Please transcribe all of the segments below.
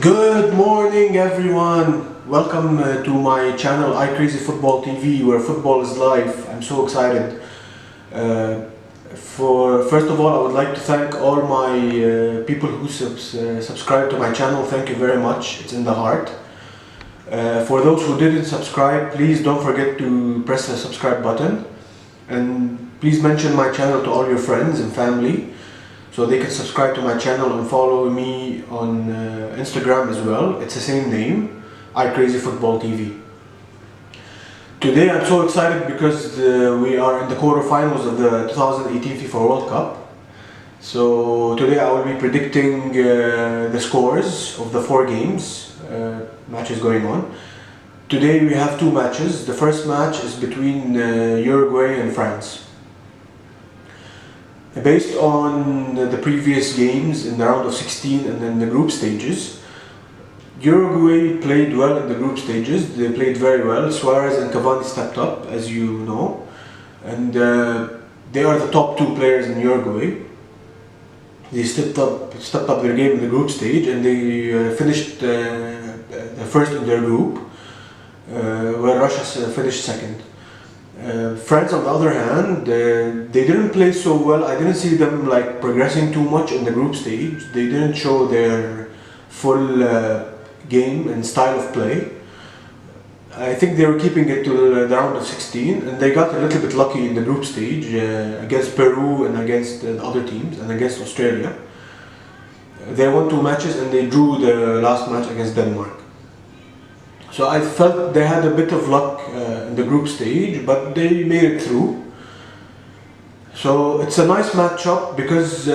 Good morning, everyone. Welcome to my channel, iCrazyFootball TV, where football is life. I'm so excited. First of all, I would like to thank all my people who subscribe to my channel. Thank you very much. It's in the heart. For those who didn't subscribe, please don't forget to press the subscribe button, and please mention my channel to all your friends and family, so they can subscribe to my channel and follow me on Instagram as well. It's the same name, iCrazyFootball TV. Today I'm so excited because we are in the quarterfinals of the 2018 FIFA World Cup. So today I will be predicting the scores of the 4 games, matches going on. Today we have 2 matches. The first match is between Uruguay and France. Based on the previous games in the round of 16 and then the group stages, Uruguay played well in the group stages. They played very well. Suarez and Cavani stepped up, as you know, and they are the top 2 players in Uruguay. They stepped up their game in the group stage, and they finished first in their group, where Russia finished second. France, on the other hand, they didn't play so well. I didn't see them like progressing too much in the group stage. They didn't show their full game and style of play. I think they were keeping it to the round of 16, and they got a little bit lucky in the group stage against Peru and against the other teams and against Australia. They won 2 matches and they drew the last match against Denmark. So I felt they had a bit of luck in the group stage, but they made it through. So it's a nice matchup because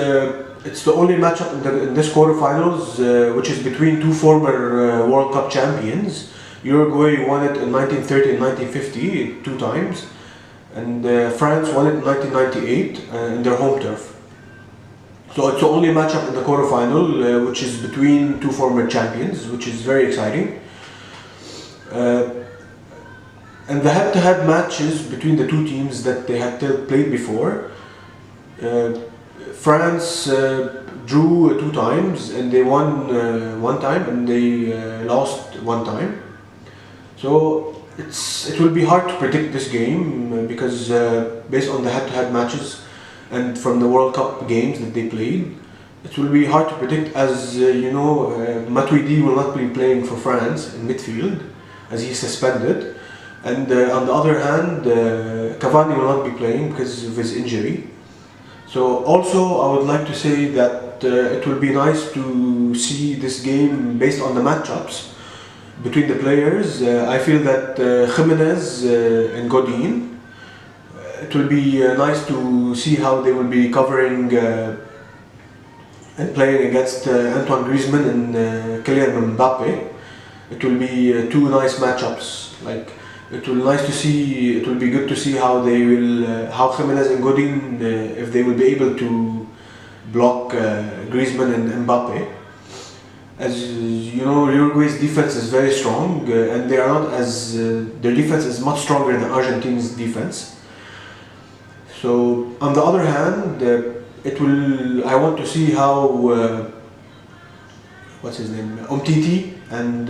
it's the only matchup in this quarterfinals which is between 2 former World Cup champions. Uruguay won it in 1930 and 1950 2 times, and France won it in 1998 in their home turf. So it's the only matchup in the quarterfinal which is between 2 former champions, which is very exciting. And the head-to-head matches between the 2 teams that they had played before, France drew 2 times and they won 1 time, and they lost 1 time. So it will be hard to predict this game because based on the head-to-head matches and from the World Cup games that they played, it will be hard to predict, as you know, Matuidi will not be playing for France in midfield as he's suspended, and on the other hand, Cavani will not be playing because of his injury. So also I would like to say that it will be nice to see this game based on the matchups between the players. I feel that Jimenez and Godin, it will be nice to see how they will be covering and playing against Antoine Griezmann and Kylian Mbappe. It will be 2 nice matchups. Like, it will be good to see how they will, how Jimenez and Godin, if they will be able to block Griezmann and Mbappe. As you know, Uruguay's defense is very strong, and they are not as their defense is much stronger than Argentina's defense. So on the other hand, I want to see how what's his name, Umtiti and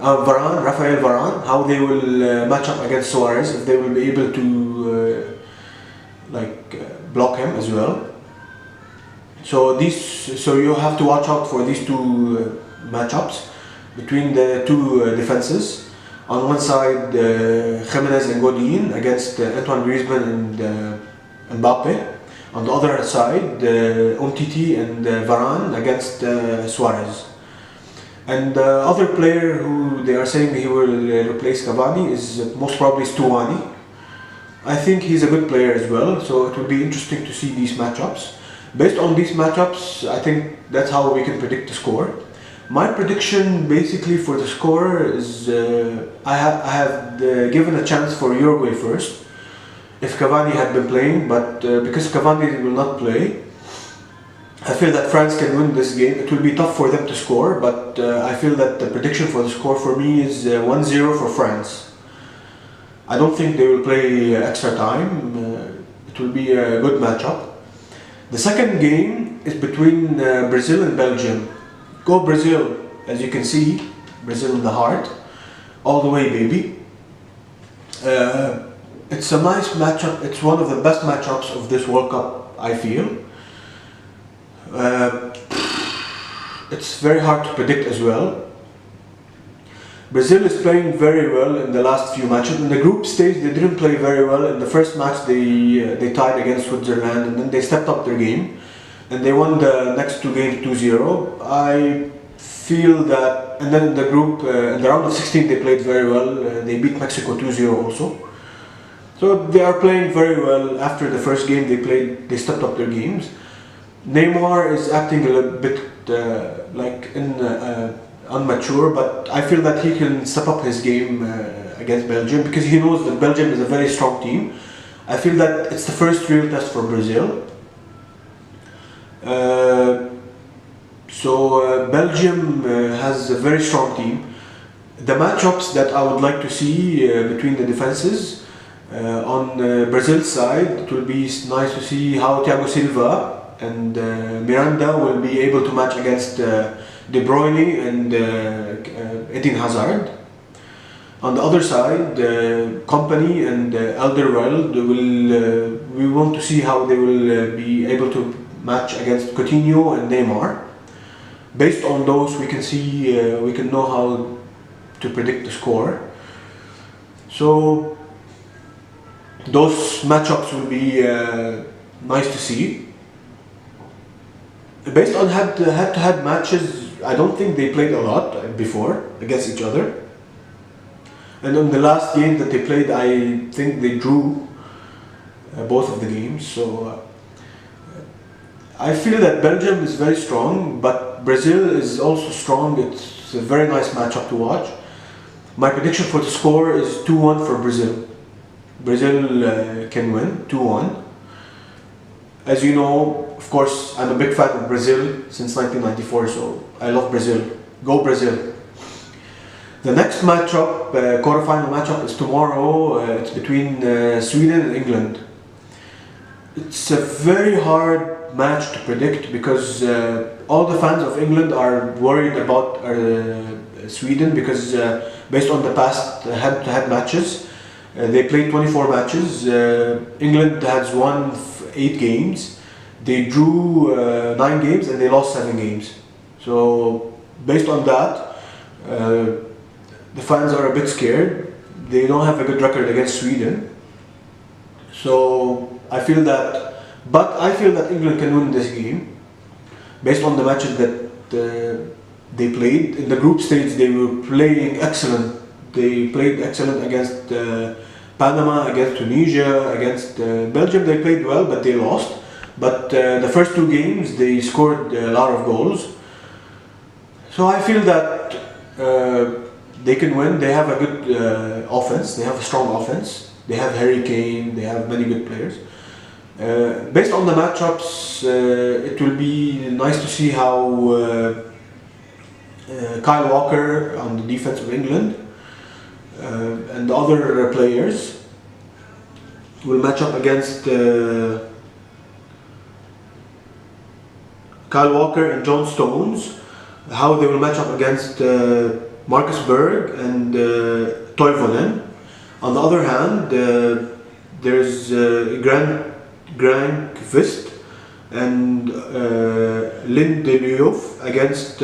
Rafael Varane, how they will match up against Suarez, if they will be able to block him as well. So you have to watch out for these 2 matchups between the 2 defenses. On one side, Jimenez and Godin against Antoine Griezmann and Mbappe. On the other side, Umtiti and Varane against Suarez. And the other player who they are saying he will replace Cavani is most probably Stuani. I think he's a good player as well, so it will be interesting to see these matchups. Based on these matchups, I think that's how we can predict the score. My prediction basically for the score is I have given a chance for Uruguay first, if Cavani had been playing, but because Cavani will not play, I feel that France can win this game. It will be tough for them to score, but I feel that the prediction for the score for me is 1-0 for France. I don't think they will play extra time. It will be a good matchup. The second game is between Brazil and Belgium. Go Brazil, as you can see, Brazil in the heart, all the way baby. It's a nice matchup, it's one of the best matchups of this World Cup, I feel. It's very hard to predict as well. Brazil is playing very well in the last few matches. In the group stage they didn't play very well. In the first match they tied against Switzerland, and then they stepped up their game and they won the next two games 2-0. I feel that, and then in the group, in the round of 16 they played very well. They beat Mexico 2-0 also. So they are playing very well. After the first game they stepped up their games. Neymar is acting a little bit unmature, but I feel that he can step up his game against Belgium, because he knows that Belgium is a very strong team. I feel that it's the first real test for Brazil. Belgium has a very strong team. The matchups that I would like to see between the defenses, on Brazil's side, it will be nice to see how Thiago Silva and Miranda will be able to match against De Bruyne and Eden Hazard. On the other side, Kompany and Alderweireld we want to see how they will be able to match against Coutinho and Neymar. Based on those, we can know how to predict the score. So those matchups will be nice to see. Based on head-to-head matches, I don't think they played a lot before against each other. And in the last game that they played, I think they drew both of the games. So I feel that Belgium is very strong, but Brazil is also strong. It's a very nice matchup to watch. My prediction for the score is 2-1 for Brazil. Brazil can win 2-1. As you know, of course, I'm a big fan of Brazil since 1994, so I love Brazil. Go Brazil! The next matchup, quarterfinal matchup, is tomorrow. It's between Sweden and England. It's a very hard match to predict, because all the fans of England are worried about Sweden, because based on the past head-to-head matches, they played 24 matches. England has won 8 games. They drew 9 games and they lost 7 games. So based on that, the fans are a bit scared. They don't have a good record against Sweden. So I feel that England can win this game based on the matches that they played. In the group stage they were playing excellent. They played excellent against Panama, against Tunisia, against Belgium. They played well, but they lost. But the first 2 games they scored a lot of goals. So I feel that they can win. They have a good offense. They have a strong offense. They have Harry Kane. They have many good players. Based on the matchups, it will be nice to see how Kyle Walker on the defense of England and the other players will match up against Kyle Walker and John Stones, how they will match up against Marcus Berg and Toivonen. On the other hand, there's Grant Kvist and Lindelöf against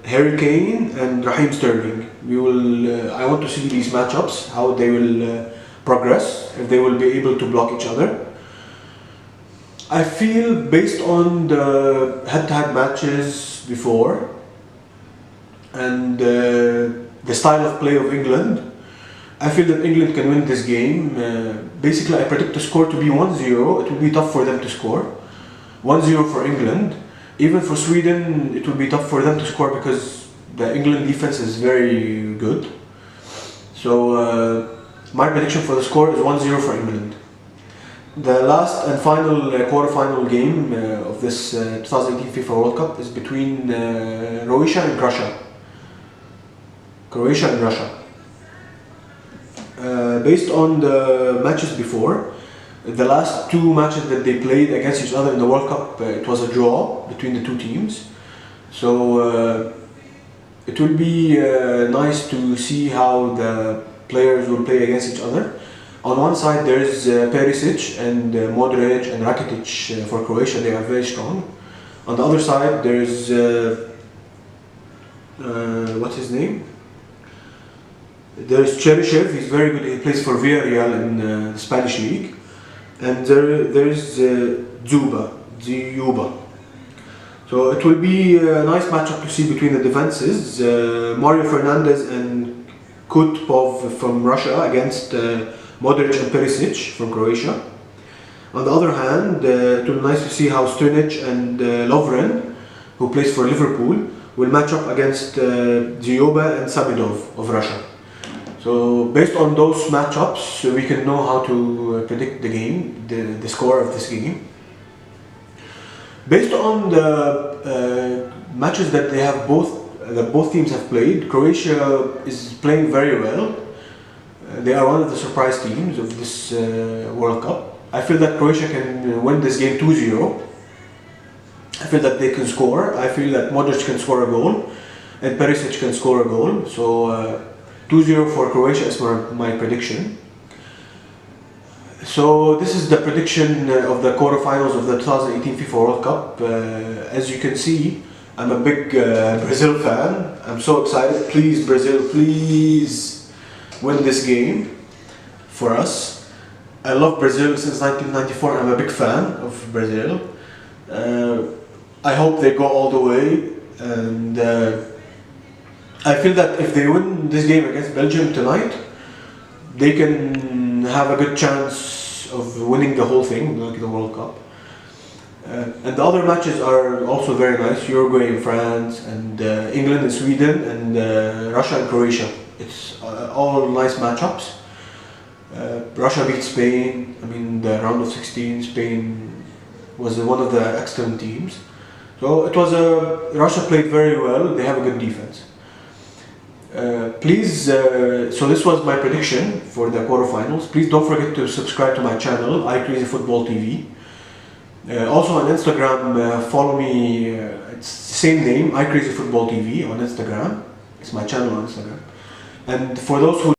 Harry Kane and Raheem Sterling. I want to see these matchups, how they will progress, if they will be able to block each other. I feel, based on the head-to-head matches before and the style of play of England, I feel that England can win this game. Basically, I predict the score to be 1-0. It will be tough for them to score. 1-0 for England. Even for Sweden, it will be tough for them to score, because the England defense is very good. So my prediction for the score is 1-0 for England. The last and final quarter-final game of this 2018 FIFA World Cup is between Croatia and Russia. Croatia and Russia. Based on the matches before, The last two matches that they played against each other in the World Cup, it was a draw between the two teams. So it will be nice to see how the players will play against each other. On one side there is Perisic and Modric and Rakitic for Croatia, they are very strong. On the other side there is, what's his name? There is Cheryshev, he's very good, he plays for Villarreal in the Spanish league. And there is Dzyuba. So it will be a nice matchup to see between the defenses. Mario Fernandes and Kutpov from Russia against Modric and Perisic from Croatia. On the other hand, it will be nice to see how Strinic and Lovren, who plays for Liverpool, will match up against Dzyuba and Sabidov of Russia. So based on those matchups, we can know how to predict the game, the score of this game. Based on the matches that both teams have played, Croatia is playing very well. They are one of the surprise teams of this World Cup. I feel that Croatia can win this game 2-0. I feel that they can score. I feel that Modric can score a goal and Perisic can score a goal. So 2-0 for Croatia is my prediction. So this is the prediction of the quarterfinals of the 2018 FIFA World Cup. As you can see, I'm a big Brazil fan. I'm so excited. Please Brazil, please win this game for us. I love Brazil since 1994. I'm a big fan of Brazil. I hope they go all the way, and I feel that if they win this game against Belgium tonight, they can have a good chance of winning the whole thing, like the World Cup. And the other matches are also very nice. Uruguay and France, and England and Sweden, and Russia and Croatia. It's all nice matchups. Russia beat Spain. I mean, the round of 16, Spain was one of the excellent teams. So it was Russia played very well. They have a good defense. So this was my prediction for the quarterfinals. Please don't forget to subscribe to my channel, iCrazyFootball TV. Also on Instagram, follow me. It's the same name, iCrazyFootball TV on Instagram. It's my channel on Instagram. And for those who